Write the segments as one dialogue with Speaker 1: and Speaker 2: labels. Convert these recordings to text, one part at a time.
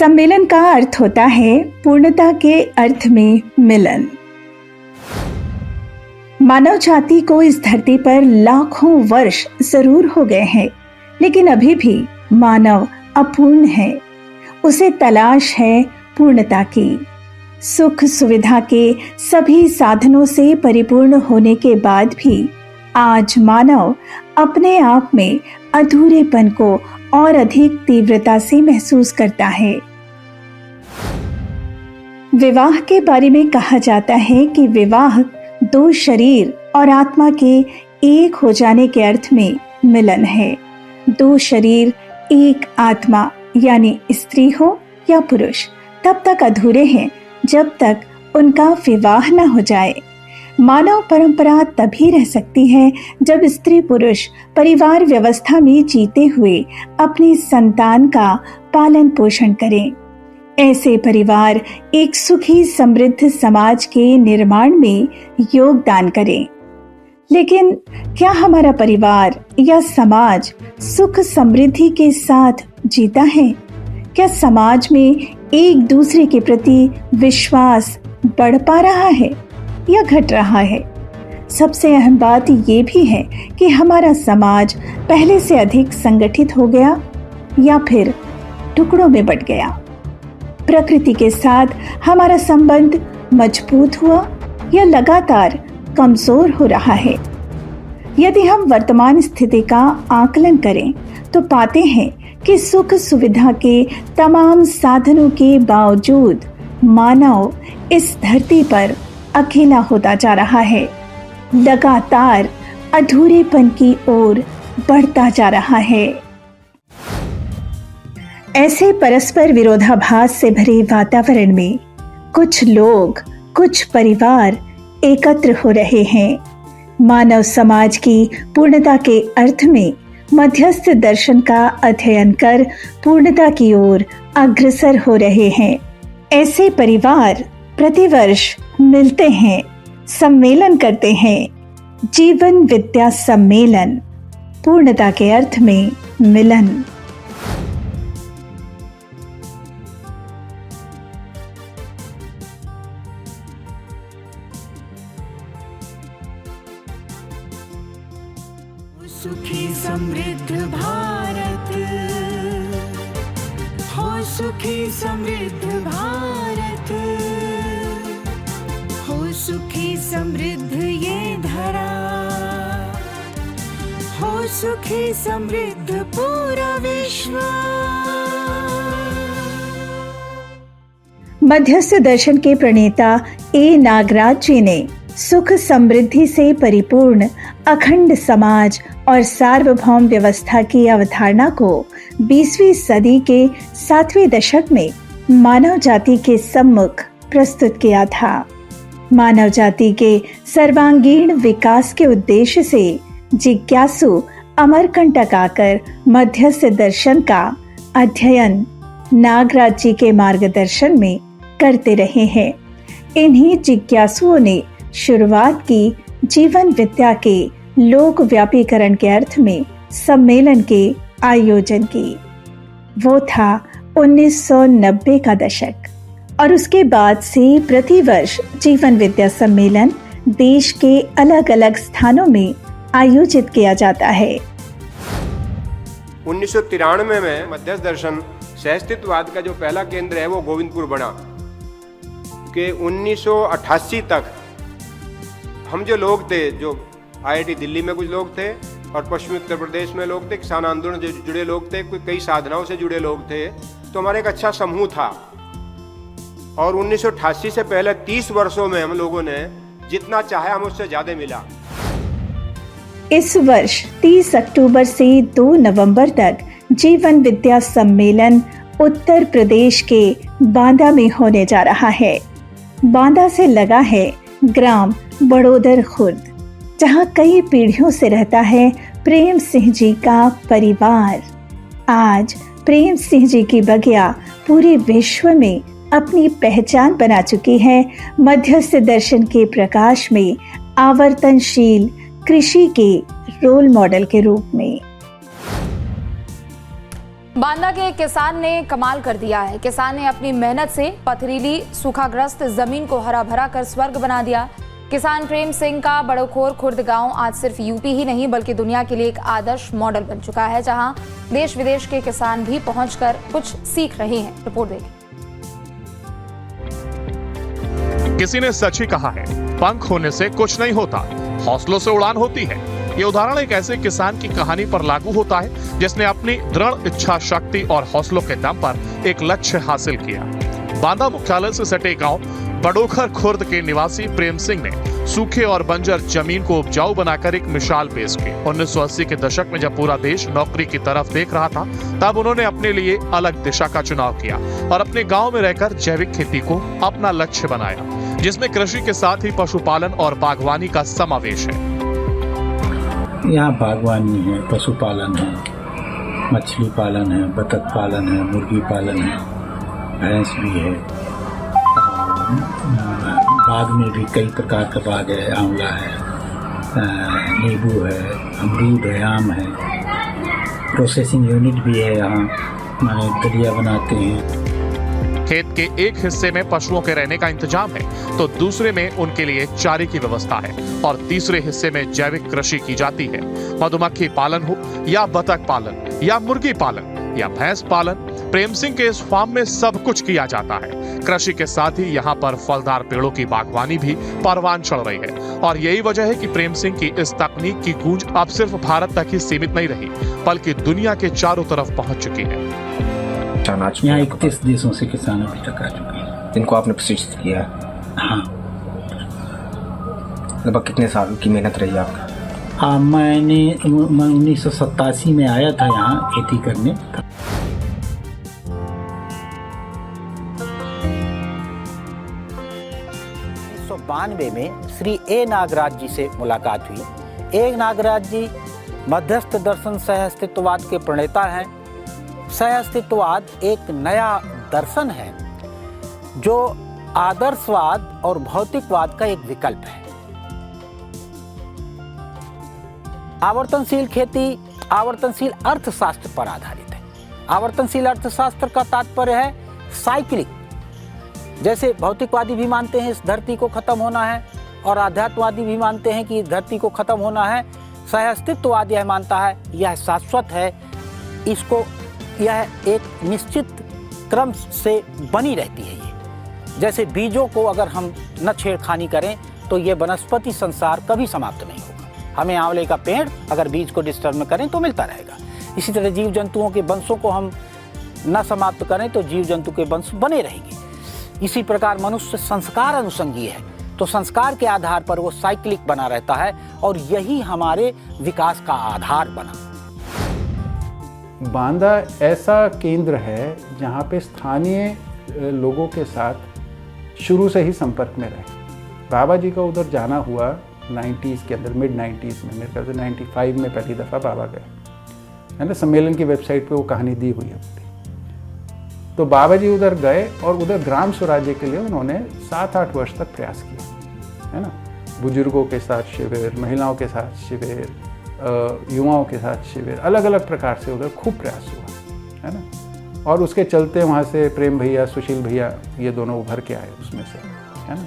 Speaker 1: सम्मेलन का अर्थ होता है पूर्णता के अर्थ में मिलन। मानव जाति को इस धरती पर लाखों वर्ष जरूर हो गए हैं, लेकिन अभी भी मानव अपूर्ण है। उसे तलाश है पूर्णता की। सुख सुविधा के सभी साधनों से परिपूर्ण होने के बाद भी आज मानव अपने आप में अधूरेपन को और अधिक तीव्रता से महसूस करता है। विवाह के बारे में कहा जाता है कि विवाह दो शरीर और आत्मा के एक हो जाने के अर्थ में मिलन है। दो शरीर एक आत्मा यानी स्त्री हो या पुरुष तब तक अधूरे हैं जब तक उनका विवाह न हो जाए। मानव परंपरा तभी रह सकती है जब स्त्री पुरुष परिवार व्यवस्था में जीते हुए अपनी संतान का पालन पोषण करें। ऐसे परिवार एक सुखी समृद्ध समाज के निर्माण में योगदान करें। लेकिन क्या हमारा परिवार या समाज सुख समृद्धि के साथ जीता है? क्या समाज में एक दूसरे के प्रति विश्वास बढ़ पा रहा है या घट रहा है? सबसे अहम बात ये भी है कि हमारा समाज पहले से अधिक संगठित हो गया या फिर टुकड़ों में बंट गया। प्रकृति के साथ हमारा संबंध मजबूत हुआ या लगातार कमजोर हो रहा है? यदि हम वर्तमान स्थिति का आकलन करें तो पाते हैं कि सुख सुविधा के तमाम साधनों के बावजूद मानव इस धरती पर अकेला होता जा रहा है, लगातार अधूरेपन की ओर बढ़ता जा रहा है। ऐसे परस्पर विरोधाभास से भरे वातावरण में कुछ लोग, कुछ परिवार एकत्र हो रहे हैं। मानव समाज की पूर्णता के अर्थ में मध्यस्थ दर्शन का अध्ययन कर पूर्णता की ओर अग्रसर हो रहे हैं। ऐसे परिवार प्रतिवर्ष मिलते हैं, सम्मेलन करते हैं। जीवन विद्या सम्मेलन, पूर्णता के अर्थ में मिलन।
Speaker 2: सुखी समृद्ध भारत हो, सुखी समृद्ध भारत हो, सुखी समृद्ध ये धरा हो, सुखी समृद्ध पूरा विश्व।
Speaker 1: मध्यस्थ दर्शन के प्रणेता ए नागराज जी ने सुख समृद्धि से परिपूर्ण अखंड समाज और सार्वभौम व्यवस्था की अवधारणा को 20वीं सदी के 7वें दशक में मानव जाति के सम्मुख प्रस्तुत किया था। मानव जाति के सर्वांगीण विकास के उद्देश्य से जिज्ञासु अमरकंटक आकर मध्यस्थ दर्शन का अध्ययन नागराज जी के मार्गदर्शन में करते रहे हैं। इन्हीं जिज्ञासुओं ने शुरुआत की जीवन विद्या के लोक व्यापीकरण के अर्थ में सम्मेलन के आयोजन की। वो था 1990 का दशक और उसके बाद से प्रतिवर्ष जीवन विद्या सम्मेलन देश के अलग अलग स्थानों में आयोजित किया जाता है।
Speaker 3: 1993 में मध्यस्थ दर्शन सहअस्तित्ववाद का जो पहला केंद्र है वो गोविंदपुर बना। कि 1988 तक हम जो लोग थे, जो IIT दिल्ली में कुछ लोग थे और पश्चिमी उत्तर प्रदेश में लोग थे, किसान आंदोलन से जुड़े लोग थे, कई साधनाओं से जुड़े लोग थे, तो हमारा एक अच्छा समूह था। और 1988 से पहले 30 वर्षों में हम लोगों ने जितना चाहे हम उससे ज्यादा मिला।
Speaker 1: इस वर्ष 30 अक्टूबर से 2 नवंबर तक जीवन विद्या सम्मेलन उत्तर प्रदेश के बांदा में होने जा रहा है। बांदा से लगा है ग्राम बड़ोदर खुर्द, जहां कई पीढ़ियों से रहता है प्रेम सिंह जी का परिवार। आज प्रेम सिंह जी की बगिया पूरे विश्व में अपनी पहचान बना चुकी है। मध्यस्थ दर्शन के प्रकाश में आवर्तनशील कृषि के रोल मॉडल के रूप में
Speaker 4: बांदा के एक किसान ने कमाल कर दिया है। किसान ने अपनी मेहनत से पथरीली सूखाग्रस्त जमीन को हरा भरा कर स्वर्ग बना दिया। किसान प्रेम सिंह का बड़ोखोर खुर्द गांव आज सिर्फ यूपी ही नहीं बल्कि दुनिया के लिए एक आदर्श मॉडल बन चुका है, जहां देश विदेश के किसान भी पहुंचकर कुछ सीख रहे हैं। रिपोर्ट देखिए।
Speaker 5: किसी ने सच ही कहा है, पंख होने से कुछ नहीं होता, हौसलों से उड़ान होती है। ये उदाहरण एक ऐसे किसान की कहानी पर लागू होता है जिसने अपनी दृढ़ इच्छा शक्ति और हौसलों के दम पर एक लक्ष्य हासिल किया। बांदा मुख्यालय से सटे गांव बड़ोखर खुर्द के निवासी प्रेम सिंह ने सूखे और बंजर जमीन को उपजाऊ बनाकर एक मिसाल पेश की। 1980 के दशक में जब पूरा देश नौकरी की तरफ देख रहा था, तब उन्होंने अपने लिए अलग दिशा का चुनाव किया और अपने गांव में रहकर जैविक खेती को अपना लक्ष्य बनाया, जिसमें कृषि के साथ ही पशुपालन और बागवानी का समावेश है।
Speaker 6: यहाँ बागवानी है, पशुपालन है, मछली पालन है, बतख पालन है, मुर्गी पालन है, भैंस भी है। बाग में भी कई प्रकार का बाग है, आंवला है, नींबू है, अमरूद है, आम है। प्रोसेसिंग यूनिट भी है यहाँ, माने दलिया बनाते हैं।
Speaker 5: खेत के एक हिस्से में पशुओं के रहने का इंतजाम है तो दूसरे में उनके लिए चारे की व्यवस्था है और तीसरे हिस्से में जैविक कृषि की जाती है। मधुमक्खी पालन हो या बतख पालन या मुर्गी पालन या भैंस पालन, प्रेम सिंह के इस फार्म में सब कुछ किया जाता है। कृषि के साथ ही यहाँ पर फलदार पेड़ों की बागवानी भी परवान चढ़ रही है और यही वजह है कि प्रेम सिंह की इस तकनीक की गूंज अब सिर्फ भारत तक ही सीमित नहीं रही बल्कि दुनिया के चारों तरफ पहुंच चुकी है।
Speaker 6: यहाँ 31 देशों से किसान अभी तक आ चुके हैं
Speaker 7: जिनको आपने प्रशिक्षित किया है।
Speaker 6: हाँ,
Speaker 7: लगभग कितने साल की मेहनत रही आपका?
Speaker 6: हाँ, मैं 1987 में आया था यहाँ खेती करने।
Speaker 8: 1992 में श्री ए नागराज जी से मुलाकात हुई। ए नागराज जी मध्यस्थ दर्शन सह अस्तित्ववाद के प्रणेता हैं। सह अस्तित्ववाद एक नया दर्शन है जो आदर्शवाद और भौतिकवाद का एक विकल्प है। आवर्तनशील खेती आवर्तनशील अर्थशास्त्र पर आधारित है। आवर्तनशील अर्थशास्त्र का तात्पर्य है साइक्लिक। जैसे भौतिकवादी भी मानते हैं इस धरती को खत्म होना है और आध्यात्मवादी भी मानते हैं कि इस धरती को खत्म होना है, सह अस्तित्ववाद यह मानता है यह शाश्वत है, इसको यह एक निश्चित क्रम से बनी रहती है। ये जैसे बीजों को अगर हम न छेड़खानी करें तो ये वनस्पति संसार कभी समाप्त नहीं होगा। हमें आंवले का पेड़ अगर बीज को डिस्टर्ब करें तो मिलता रहेगा। इसी तरह जीव जंतुओं के वंशों को हम न समाप्त करें तो जीव जंतु के वंश बने रहेंगे। इसी प्रकार मनुष्य संस्कार अनुसंगी है तो संस्कार के आधार पर वो साइक्लिक बना रहता है और यही हमारे विकास का आधार बना।
Speaker 9: बांदा ऐसा केंद्र है जहाँ पे स्थानीय लोगों के साथ शुरू से ही संपर्क में रहे। बाबा जी का उधर जाना हुआ 90s के अंदर, मिड 90s में, मेरे ख्याल से 95 में पहली दफ़ा बाबा गए, है ना। सम्मेलन की वेबसाइट पे वो कहानी दी हुई है। तो बाबा जी उधर गए और उधर ग्राम स्वराज्य के लिए उन्होंने 7-8 वर्ष तक प्रयास किया, है ना। बुजुर्गों के साथ शिविर, महिलाओं के साथ शिविर, युवाओं के साथ शिविर, अलग अलग प्रकार से उधर खूब प्रयास हुआ, है ना। और उसके चलते वहाँ से प्रेम भैया, सुशील भैया, ये दोनों उभर के आए उसमें से, है ना।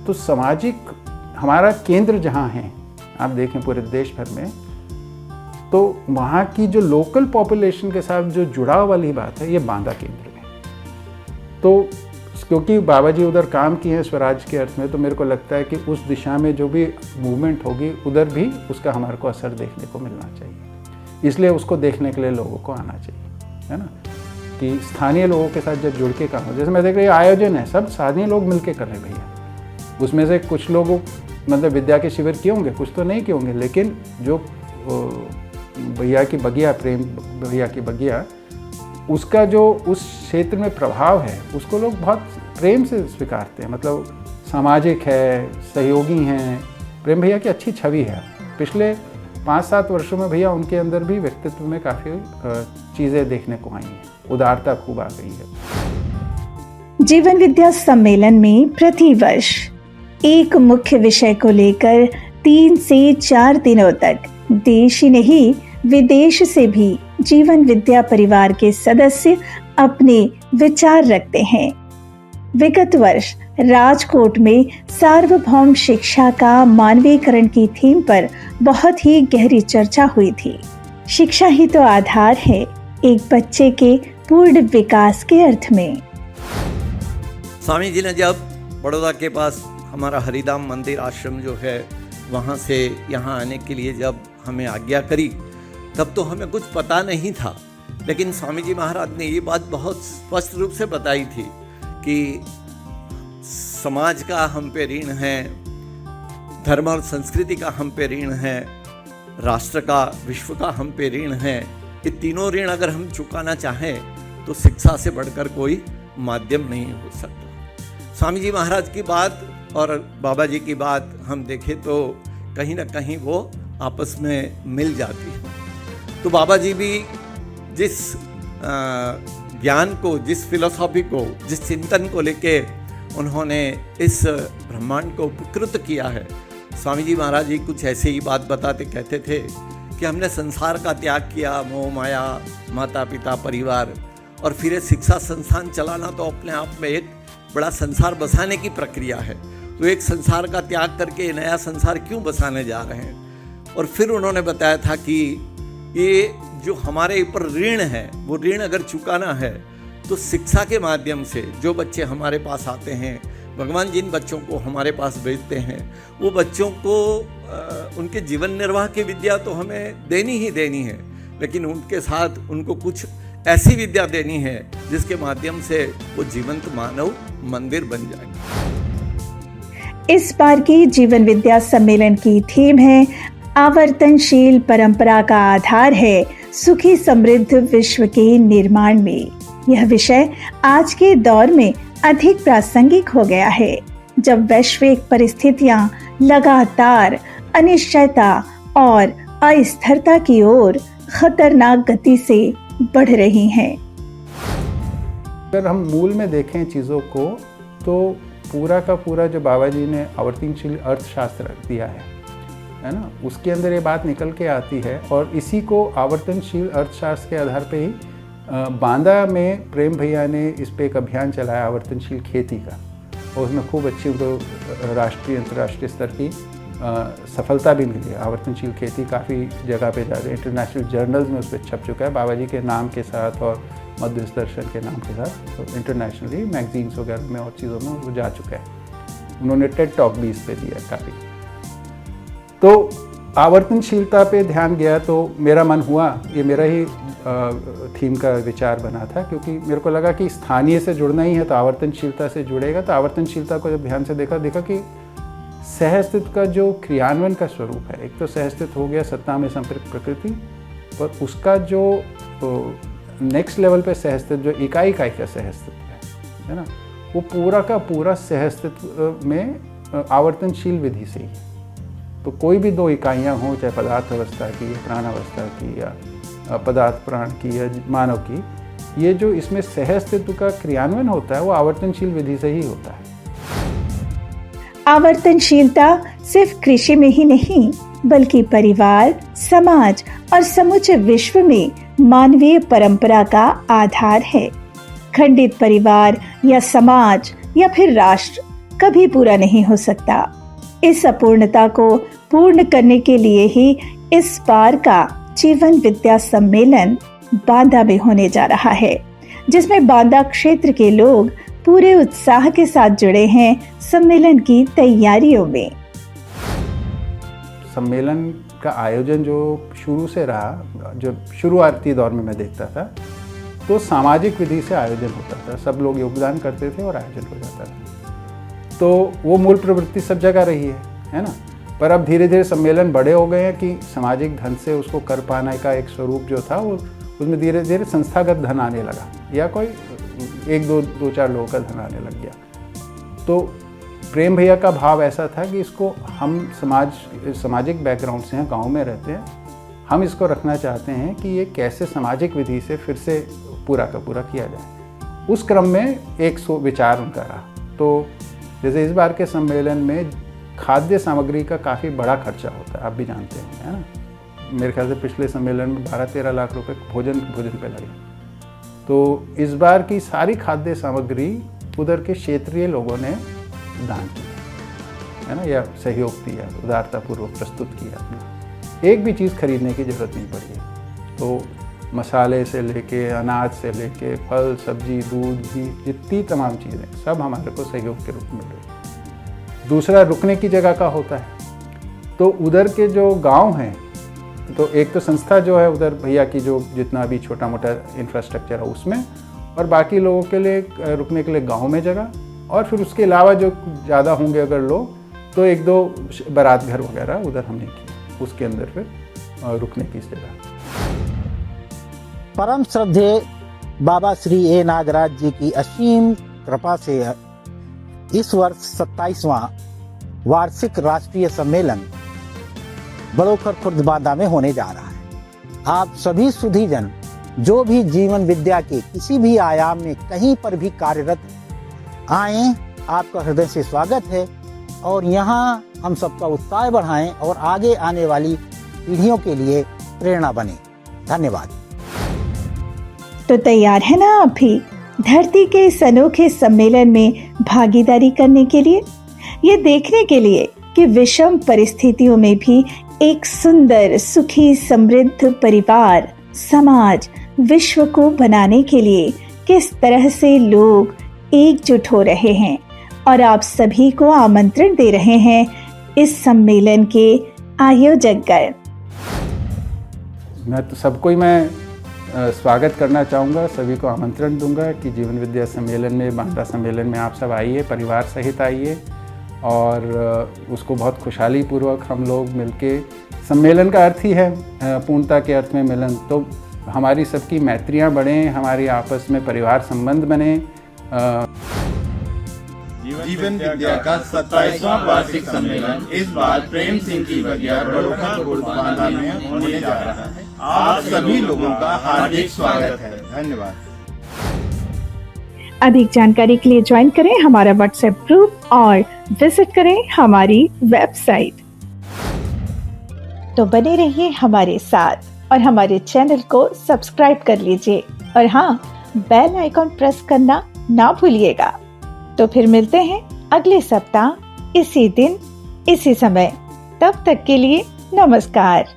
Speaker 9: तो सामाजिक हमारा केंद्र जहाँ है, आप देखें पूरे देश भर में, तो वहाँ की जो लोकल पॉपुलेशन के साथ जो जुड़ाव वाली बात है, ये बांदा केंद्र में। तो क्योंकि बाबा जी उधर काम किए हैं स्वराज के अर्थ में, तो मेरे को लगता है कि उस दिशा में जो भी मूवमेंट होगी उधर भी उसका हमारे को असर देखने को मिलना चाहिए। इसलिए उसको देखने के लिए लोगों को आना चाहिए, है ना, कि स्थानीय लोगों के साथ जब जुड़ के काम हो। जैसे मैं देख रही आयोजन है, सब स्थानीय लोग मिल के कर रहे हैं भैया। उसमें से कुछ लोग मतलब विद्या के शिविर किए होंगे, कुछ तो नहीं किए होंगे, लेकिन जो भैया की बगिया, प्रेम भैया की बगिया, उसका जो उस क्षेत्र में प्रभाव है उसको लोग बहुत प्रेम से स्वीकारते हैं। मतलब सामाजिक है, सहयोगी हैं। प्रेम भैया की अच्छी छवि है। पिछले 5-7 वर्षों में भैया उनके अंदर भी व्यक्तित्व में काफ़ी चीज़ें देखने को आई हैं, उदारता खूब आ गई है।
Speaker 1: जीवन विद्या सम्मेलन में प्रतिवर्ष एक मुख्य विषय को लेकर 3 से 4 दिनों तक देश ही नहीं विदेश से भी जीवन विद्या परिवार के सदस्य अपने विचार रखते हैं। विगत वर्ष राजकोट में सार्वभौम शिक्षा का मानवीकरण की थीम पर बहुत ही गहरी चर्चा हुई थी। शिक्षा ही तो आधार है एक बच्चे के पूर्ण विकास के अर्थ में।
Speaker 10: स्वामी जी ने जब बड़ौदा के पास हमारा हरिधाम मंदिर आश्रम जो है वहाँ से यहाँ आने के लिए जब हमें आज्ञा करी, तब तो हमें कुछ पता नहीं था, लेकिन स्वामी जी महाराज ने ये बात बहुत स्पष्ट रूप से बताई थी कि समाज का हम पे ऋण है, धर्म और संस्कृति का हम पे ऋण है, राष्ट्र का, विश्व का हम पे ऋण है। ये तीनों ऋण अगर हम चुकाना चाहें तो शिक्षा से बढ़कर कोई माध्यम नहीं हो सकता। स्वामी जी महाराज की बात और बाबा जी की बात हम देखें तो कहीं ना कहीं वो आपस में मिल जाती है। तो बाबा जी भी जिस ज्ञान को, जिस फिलॉसफी को, जिस चिंतन को लेके उन्होंने इस ब्रह्मांड को उपकृत किया है, स्वामी जी महाराज जी कुछ ऐसे ही बात बताते कहते थे कि हमने संसार का त्याग किया, मोह माया, माता पिता, परिवार, और फिर शिक्षा संस्थान चलाना तो अपने आप में एक बड़ा संसार बसाने की प्रक्रिया है। तो एक संसार का त्याग करके नया संसार क्यों बसाने जा रहे हैं? और फिर उन्होंने बताया था कि ये जो हमारे ऊपर ऋण है, वो ऋण अगर चुकाना है तो शिक्षा के माध्यम से जो बच्चे हमारे पास आते हैं, भगवान जिन बच्चों को हमारे पास भेजते हैं, वो बच्चों को उनके जीवन निर्वाह की विद्या तो हमें देनी ही देनी है, लेकिन उनके साथ उनको कुछ ऐसी विद्या देनी है जिसके माध्यम से वो जीवंत मानव मंदिर बन जाए।
Speaker 1: इस बार की जीवन विद्या सम्मेलन की थीम है आवर्तनशील परंपरा का आधार है सुखी समृद्ध विश्व के निर्माण में। यह विषय आज के दौर में अधिक प्रासंगिक हो गया है, जब वैश्विक परिस्थितियां लगातार अनिश्चयता और अस्थिरता की ओर खतरनाक गति से बढ़ रही हैं।
Speaker 9: अगर हम मूल में देखें चीज़ों को तो पूरा का पूरा जो बाबा जी ने आवर्तनशील अर्थशास्त्र दिया है ना, उसके अंदर ये बात निकल के आती है। और इसी को आवर्तनशील अर्थशास्त्र के आधार पे ही बांदा में प्रेम भैया ने इस पे एक अभियान चलाया आवर्तनशील खेती का, और उसमें खूब अच्छी उनको राष्ट्रीय अंतर्राष्ट्रीय स्तर की सफलता भी मिली है। आवर्तनशील खेती काफ़ी जगह पे जा रही है, इंटरनेशनल जर्नल्स में उस पर छप चुका है, बाबा जी के नाम के साथ और मध्य दर्शन के नाम के साथ। तो इंटरनेशनली मैगजीन्स वगैरह में और चीज़ों में वो जा चुका है। उन्होंने टेड टॉक भी इस पर दिया है काफ़ी। तो आवर्तनशीलता पे ध्यान गया तो मेरा मन हुआ, ये मेरा ही थीम का विचार बना था, क्योंकि मेरे को लगा कि स्थानीय से जुड़ना ही है तो आवर्तनशीलता से जुड़ेगा। तो आवर्तनशीलता को जब ध्यान से देखा कि सहअस्तित्व का जो क्रियान्वयन का स्वरूप है, एक तो सहअस्तित्व हो गया सत्ता में संपर्क प्रकृति, पर उसका जो नेक्स्ट लेवल पे सहअस्तित्व जो इकाई का सहअस्तित्व है ना, वो पूरा का पूरा सहअस्तित्व में आवर्तनशील विधि से ही। तो कोई भी दो इकाइयाँ हों, चाहे पदार्थ अवस्था की या प्राण अवस्था की या पदार्थ प्राण की या मानव की, ये जो इसमें सहअस्तित्व का क्रियान्वयन होता है वो आवर्तनशील विधि से ही होता है।
Speaker 1: आवर्तनशीलता सिर्फ कृषि में ही नहीं, बल्कि परिवार, समाज और समूचे विश्व में मानवीय परंपरा का आधार है। खंडित परिवार या समाज या फिर राष्ट्र कभी पूरा नहीं हो सकता। इस अपूर्णता को पूर्ण करने के लिए ही इस बार का जीवन विद्या सम्मेलन बांदा में होने जा रहा है, जिसमें बांदा क्षेत्र के लोग पूरे उत्साह के साथ जुड़े हैं सम्मेलन की तैयारियों में।
Speaker 9: सम्मेलन का आयोजन जो शुरू से रहा, जो शुरुआती दौर में मैं देखता था, तो सामाजिक विधि से आयोजन होता था, सब लोग योगदान करते थे और आयोजन हो जाता था। तो वो मूल प्रवृत्ति सब जगह रही है ना। पर अब धीरे धीरे सम्मेलन बड़े हो गए हैं कि सामाजिक धन से उसको कर पाने का एक स्वरूप जो था वो उसमें धीरे धीरे संस्थागत धन आने लगा, या कोई एक दो चार लोगों का धन आने लग गया। तो प्रेम भैया का भाव ऐसा था कि इसको हम सामाजिक बैकग्राउंड से हैं, गांव में रहते हैं, हम इसको रखना चाहते हैं कि ये कैसे सामाजिक विधि से फिर से पूरा का पूरा किया जाए। उस क्रम में एक विचार उनका रहा। तो जैसे इस बार के सम्मेलन में खाद्य सामग्री का काफ़ी बड़ा खर्चा होता है, आप भी जानते हैं, है ना। मेरे ख्याल से पिछले सम्मेलन में 12-13 लाख रुपए भोजन पे लगे। तो इस बार की सारी खाद्य सामग्री उधर के क्षेत्रीय लोगों ने दान किया है ना, या सहयोग दिया, उदारतापूर्वक प्रस्तुत किया। एक भी चीज़ खरीदने की ज़रूरत नहीं पड़ी है। तो मसाले से लेके, अनाज से लेके, फल, सब्जी, दूध, घी, जितनी तमाम चीज़ें सब हमारे को सहयोग के रूप में मिले। दूसरा, रुकने की जगह का होता है। तो उधर के जो गांव हैं, तो एक तो संस्था जो है उधर भैया की जो जितना भी छोटा मोटा इंफ्रास्ट्रक्चर है उसमें, और बाकी लोगों के लिए रुकने के लिए गांव में जगह, और फिर उसके अलावा जो ज़्यादा होंगे अगर लोग तो 1-2 बारात घर वगैरह उधर हमने किए, उसके अंदर फिर रुकने की जगह।
Speaker 8: परम श्रद्धेय बाबा श्री ए नागराज जी की असीम कृपा से इस वर्ष 27वां वार्षिक राष्ट्रीय सम्मेलन बड़ोखर खुर्द बांदा में होने जा रहा है। आप सभी सुधीजन जो भी जीवन विद्या के किसी भी आयाम में कहीं पर भी कार्यरत आए, आपका हृदय से स्वागत है, और यहाँ हम सबका उत्साह बढ़ाएं और आगे आने वाली पीढ़ियों के लिए प्रेरणा बने। धन्यवाद।
Speaker 1: तो तैयार है ना आप भी धरती के इस अनोखे सम्मेलन में भागीदारी करने के लिए, ये देखने के लिए कि विषम परिस्थितियों में भी एक सुंदर, सुखी, समृद्ध परिवार, समाज, विश्व को बनाने के लिए किस तरह से लोग एकजुट हो रहे हैं, और आप सभी को आमंत्रण दे रहे हैं इस सम्मेलन के आयोजकगण।
Speaker 9: मैं तो सबको ही मैं स्वागत करना चाहूँगा, सभी को आमंत्रण दूंगा कि जीवन विद्या सम्मेलन में, बांदा सम्मेलन में आप सब आइए, परिवार सहित आइए, और उसको बहुत खुशहाली पूर्वक हम लोग मिलके, सम्मेलन का अर्थ ही है पूर्णता के अर्थ में मिलन, तो हमारी सबकी मैत्रियाँ बढ़ें, हमारी आपस में परिवार संबंध बने।
Speaker 11: जीवन विद्या का 27वां वार्षिक सम्मेलन इस बार प्रेम सिंह की बगिया बड़ोखर खुर्द बांदा में होने जा रहा है। आप सभी लोगों का हार्दिक स्वागत है। धन्यवाद।
Speaker 1: अधिक जानकारी के लिए ज्वाइन करें हमारा व्हाट्सएप ग्रुप और विजिट करें हमारी वेबसाइट। तो बने रहिए हमारे साथ और हमारे चैनल को सब्सक्राइब कर लीजिए, और हाँ, बेल आइकॉन प्रेस करना ना भूलिएगा। तो फिर मिलते हैं अगले सप्ताह इसी दिन इसी समय। तब तक के लिए नमस्कार।